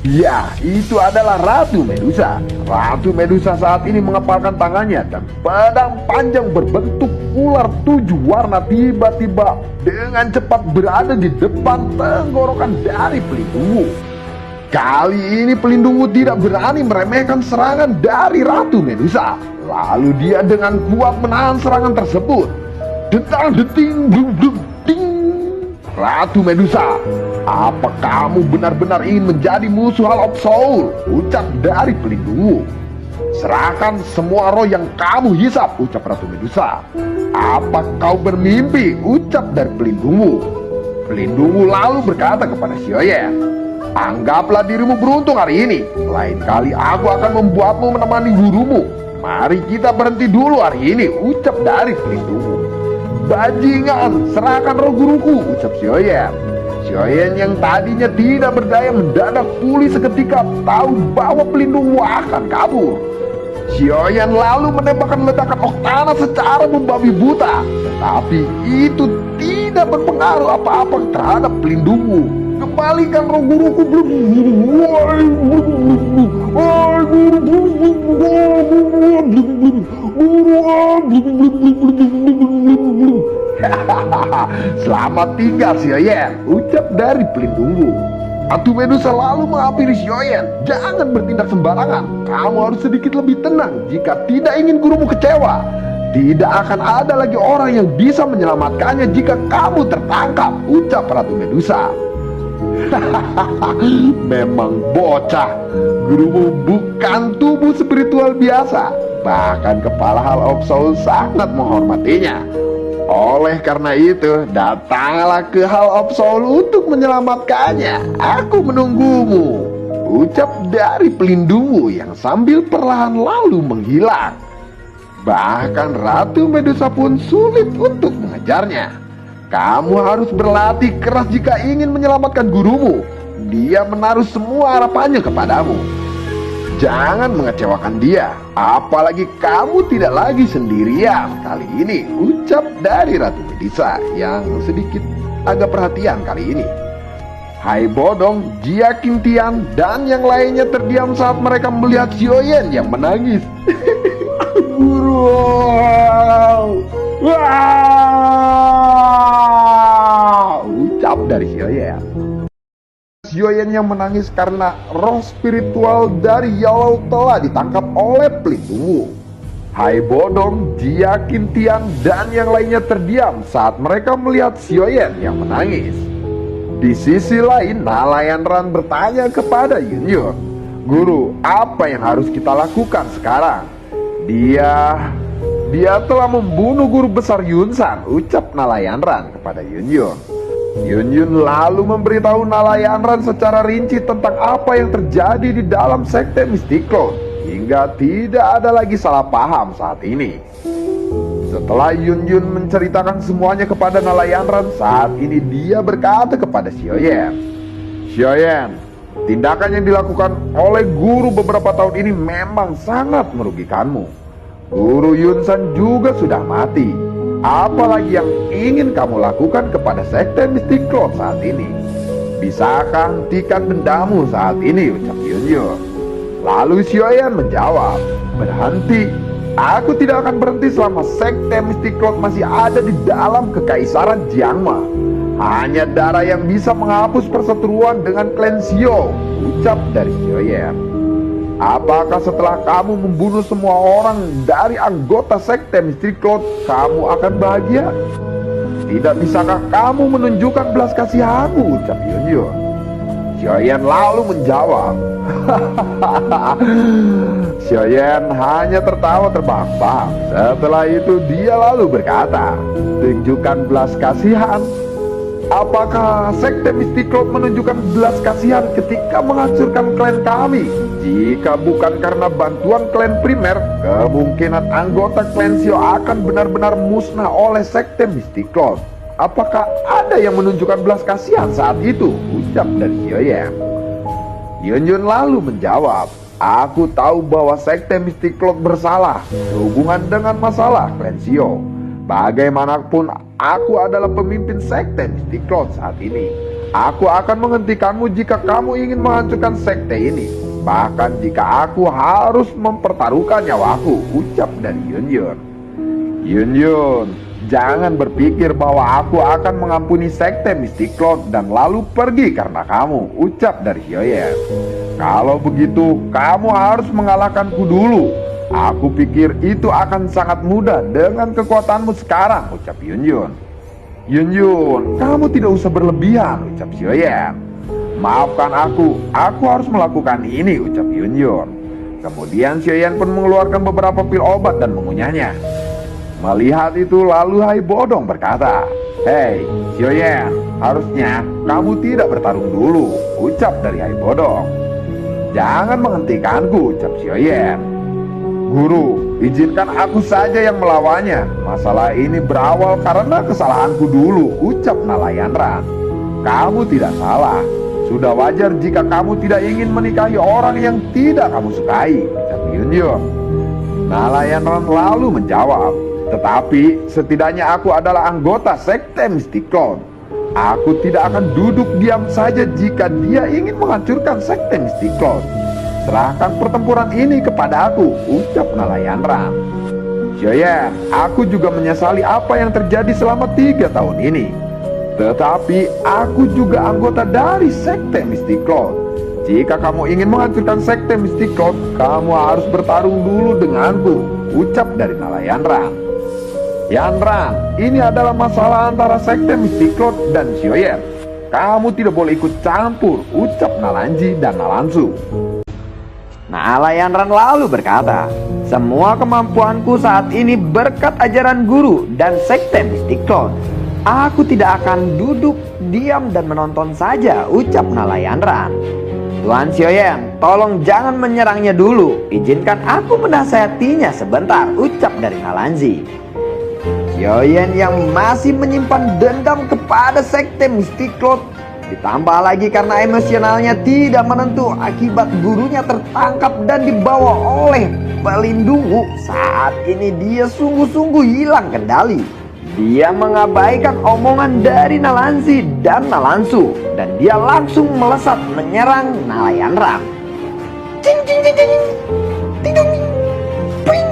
Ya, itu adalah Ratu Medusa. Ratu Medusa saat ini mengepalkan tangannya dan pedang panjang berbentuk ular 7 warna tiba-tiba dengan cepat berada di depan tenggorokan dari pelindungmu. Kali ini pelindungmu tidak berani meremehkan serangan dari Ratu Medusa. Lalu dia dengan kuat menahan serangan tersebut. Detang deting blum blum ding. Ratu Medusa, apa kamu benar-benar ingin menjadi musuh Hall of Soul? Ucap dari pelindungmu. Serahkan semua roh yang kamu hisap, ucap Ratu Medusa. Apa kau bermimpi? Ucap dari pelindungmu. Pelindungmu lalu berkata kepada Xiaoyan, anggaplah dirimu beruntung hari ini. Lain kali aku akan membuatmu menemani gurumu. Mari kita berhenti dulu hari ini, ucap dari pelindungmu. Bajingan, serahkan roh guruku, ucap Xiaoyan. Xiaoyan yang tadinya tidak berdaya mendadak pulih seketika tahu bahwa pelindungmu akan kabur. Xiaoyan lalu menembakkan ledakan Octana secara membabi buta. Tetapi itu tidak berpengaruh apa-apa terhadap pelindungmu. Kembalikan roh guruku belum. Selamat tinggal Xiaoyan, ucap dari pelindungmu. Ratu Medusa lalu menghampiri Xiaoyan. Jangan bertindak sembarangan. Kamu harus sedikit lebih tenang jika tidak ingin gurumu kecewa. Tidak akan ada lagi orang yang bisa menyelamatkannya jika kamu tertangkap, ucap Ratu Medusa. Memang bocah. Gurumu bukan tubuh spiritual biasa. Bahkan kepala Hall of Soul sangat menghormatinya. Oleh karena itu, datanglah ke Hall of Soul untuk menyelamatkannya. Aku menunggumu, ucap dari pelindungmu yang sambil perlahan lalu menghilang. Bahkan Ratu Medusa pun sulit untuk mengejarnya. Kamu harus berlatih keras jika ingin menyelamatkan gurumu. Dia menaruh semua harapannya kepadamu. Jangan mengecewakan dia, apalagi kamu tidak lagi sendirian kali ini, ucap dari Ratu Medusa yang sedikit agak perhatian kali ini. Hai Bodong, Jia Qingtian, dan yang lainnya terdiam saat mereka melihat Xiaoyan yang menangis. Guru, ucap dari Xiaoyan. Xiaoyan yang menangis karena roh spiritual dari Yellow telah ditangkap oleh pelindungmu. Hai Bodong, Jia Qingtian, dan yang lainnya terdiam saat mereka melihat Xiaoyan yang menangis. Di sisi lain, Nalayan Ran bertanya kepada Yunyun, Guru, apa yang harus kita lakukan sekarang? Dia telah membunuh guru besar Yunsan, ucap Nalayan Ran kepada Yunyun. Yunyun lalu memberitahu Nalayan Ran secara rinci tentang apa yang terjadi di dalam sekte Mystic Cloud, hingga tidak ada lagi salah paham saat ini. Setelah Yunyun menceritakan semuanya kepada Nalayan Ran, saat ini dia berkata kepada Xiaoyan, Xiaoyan, tindakan yang dilakukan oleh guru beberapa tahun ini memang sangat merugikanmu. Guru Yunsan juga sudah mati. Apalagi yang ingin kamu lakukan kepada sekte Mystic Cloud saat ini? Bisakah hentikan dendamu saat ini, ucap Yunyun. Lalu Xiaoyan menjawab, berhenti. Aku tidak akan berhenti selama sekte Mystic Cloud masih ada di dalam kekaisaran Jiangma. Hanya darah yang bisa menghapus perseteruan dengan klan Xiao, ucap dari Xiaoyan. Apakah setelah kamu membunuh semua orang dari anggota sekte Mystic Cloud, kamu akan bahagia? Tidak bisakah kamu menunjukkan belas kasihanmu, ucap Yunyun. Xiaoyan lalu menjawab. Xiaoyan hanya tertawa terbahak-bahak. Setelah itu dia lalu berkata, tunjukkan belas kasihan. Apakah sekte Mystic Cloud menunjukkan belas kasihan ketika menghancurkan klan kami? Jika bukan karena bantuan klan primer, kemungkinan anggota klan Xiao akan benar-benar musnah oleh sekte Mystic Cloud. Apakah ada yang menunjukkan belas kasihan saat itu? Ucap dari Xiaoyan. Yunyun lalu menjawab, aku tahu bahwa sekte Mystic Cloud bersalah sehubungan dengan masalah klan Xiao. Bagaimanapun, aku adalah pemimpin sekte Mystic Cloud saat ini. Aku akan menghentikanmu jika kamu ingin menghancurkan sekte ini. Bahkan jika aku harus mempertaruhkan nyawaku, ucap dari Yun Yun. Yun Yun, jangan berpikir bahwa aku akan mengampuni sekte Mystic Cloud dan lalu pergi karena kamu, ucap dari Hyoyen. Kalau begitu, kamu harus mengalahkanku dulu. Aku pikir itu akan sangat mudah dengan kekuatanmu sekarang, ucap Yun Yun. Yun Yun, kamu tidak usah berlebihan, ucap Hyoyen. Maafkan aku harus melakukan ini, ucap Yun Yun. Kemudian Hyoyen pun mengeluarkan beberapa pil obat dan mengunyahnya. Melihat itu lalu Hai Bodong berkata, "Hei Hyoyen, harusnya kamu tidak bertarung dulu," ucap dari Hai Bodong. "Jangan menghentikanku," ucap Hyoyen. "Guru, izinkan aku saja yang melawannya. Masalah ini berawal karena kesalahanku dulu," ucap Nalayan Ran. "Kamu tidak salah. Sudah wajar jika kamu tidak ingin menikahi orang yang tidak kamu sukai," ucap Yun Yun. Nalayan Ran lalu menjawab, "Tetapi setidaknya aku adalah anggota sekte Mystic Cloud. Aku tidak akan duduk diam saja jika dia ingin menghancurkan sekte Mystic Cloud. Serahkan pertempuran ini kepada aku," ucap Nalayan Ran. "Hyoyen, aku juga menyesali apa yang terjadi selama 3 tahun ini. Tetapi aku juga anggota dari sekte Mystic Cloud. Jika kamu ingin menghancurkan sekte Mystic Cloud, kamu harus bertarung dulu denganku," ucap dari Nalayan Ran. "Yan Ran, ini adalah masalah antara sekte Mystic Cloud dan Hyoyen. Kamu tidak boleh ikut campur," ucap Nalanji dan Nalansu. Nalayan Ran lalu berkata, "Semua kemampuanku saat ini berkat ajaran guru dan sekte Mystic Cloud. Aku tidak akan duduk diam dan menonton saja," ucap Nalayan Ran. "Tuan Hyoyen, tolong jangan menyerangnya dulu. Izinkan aku menasihatinya sebentar," ucap dari Nalanji. Hyoyen yang masih menyimpan dendam kepada sekte Mystic Cloud, ditambah lagi karena emosionalnya tidak menentu akibat gurunya tertangkap dan dibawa oleh pelindungmu. Saat ini dia sungguh-sungguh hilang kendali. Dia mengabaikan omongan dari Nalanzi dan Nalansu, dan dia langsung melesat menyerang Nalayan Ran. Cing cing cing cing. Ting dong. Ping.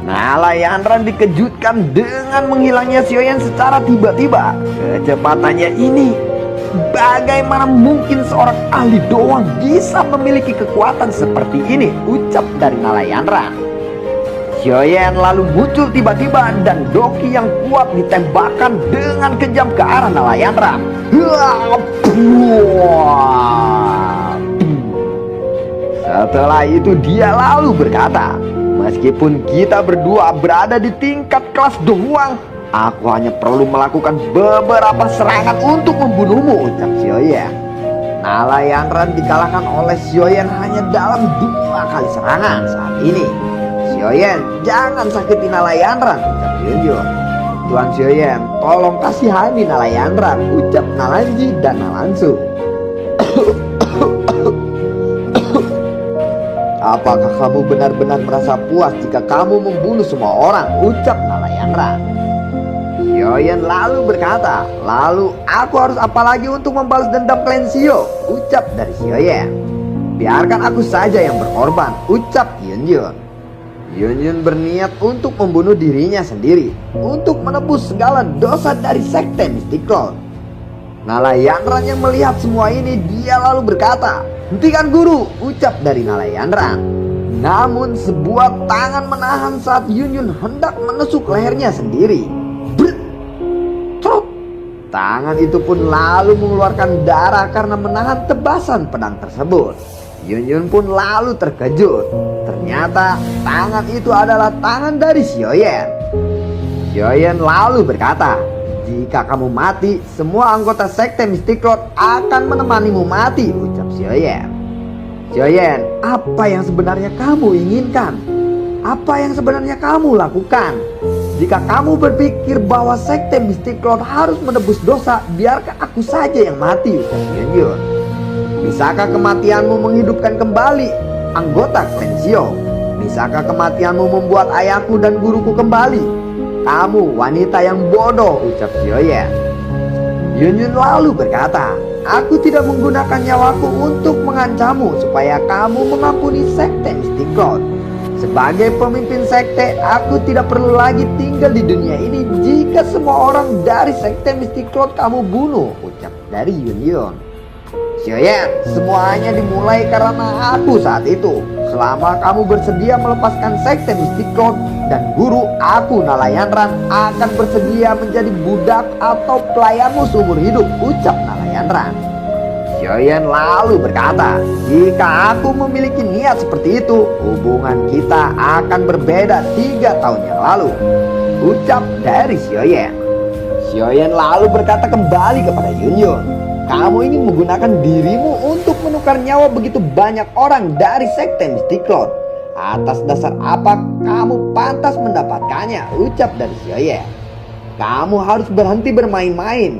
Nalayan Ran dikejutkan dengan menghilangnya Hyoyen secara tiba-tiba. Kecepatannya ini, bagaimana mungkin seorang ahli doang bisa memiliki kekuatan seperti ini, ucap dari Nalayan Ran. Hyoyen lalu muncul tiba-tiba dan doki yang kuat ditembakkan dengan kejam ke arah Nalayan Ran. Setelah itu dia lalu berkata, "Meskipun kita berdua berada di tingkat kelas doang, aku hanya perlu melakukan beberapa serangan untuk membunuhmu," ucap Hyoyen. Nalayan Ran dikalahkan oleh Hyoyen hanya dalam 2 kali serangan saat ini. "Hyoyen, jangan sakiti Nalayan Ran," ucap Yun Yun. "Tuan Hyoyen, tolong kasihani Nalayan Ran," ucap Nalanji dan Nalansu. "Apakah kamu benar-benar merasa puas jika kamu membunuh semua orang?" ucap Nalayan Ran. Hyoyen lalu berkata, "Lalu aku harus apa lagi untuk membalas dendam klan Shio?" ucap dari Hyoyen. "Biarkan aku saja yang berkorban," ucap Yun Yun. Yun Yun berniat untuk membunuh dirinya sendiri untuk menebus segala dosa dari sekte Mystic Cloud. Nalayan Ran yang melihat semua ini, dia lalu berkata, "Hentikan guru," ucap dari Nalayan Ran. Namun sebuah tangan menahan saat Yun Yun hendak menusuk lehernya sendiri. Brrrt. Trot. Tangan itu pun lalu mengeluarkan darah karena menahan tebasan pedang tersebut. Yun Yun pun lalu terkejut. Ternyata tangan itu adalah tangan dari Hyoyen. Hyoyen lalu berkata, "Jika kamu mati, semua anggota sekte Mystic Cloud akan menemanimu mati," ucap Hyoyen. "Hyoyen, apa yang sebenarnya kamu inginkan? Apa yang sebenarnya kamu lakukan? Jika kamu berpikir bahwa sekte Mystic Cloud harus menebus dosa, biarkan aku saja yang mati," ucap Yun Yun. "Bisakah kematianmu menghidupkan kembali anggota klan Shio? Bisakah kematianmu membuat ayahku dan guruku kembali? Kamu wanita yang bodoh," ucap Hyoyen. Yun Yun lalu berkata, aku tidak menggunakan nyawaku untuk mengancammu supaya kamu mengampuni sekte Mystic Cloud. Sebagai pemimpin sekte, aku tidak perlu lagi tinggal di dunia ini jika semua orang dari sekte Mystic Cloud kamu bunuh, ucap dari Yun Yun. Xiaoyan, semuanya dimulai karena aku saat itu. Selama kamu bersedia melepaskan sekte Mystic Cloud dan guru aku Nalayanran akan bersedia menjadi budak atau pelayanmu seumur hidup, ucap Nalayanran. Xiaoyan lalu berkata, jika aku memiliki niat seperti itu, hubungan kita akan berbeda 3 tahun yang lalu, ucap dari Xiaoyan. Xiaoyan lalu berkata kembali kepada Yun Yun, kamu ini menggunakan dirimu untuk menukar nyawa begitu banyak orang dari sekte Mystic Cloud. Atas dasar apa kamu pantas mendapatkannya, ucap dari Xiaoyan. Kamu harus berhenti bermain-main.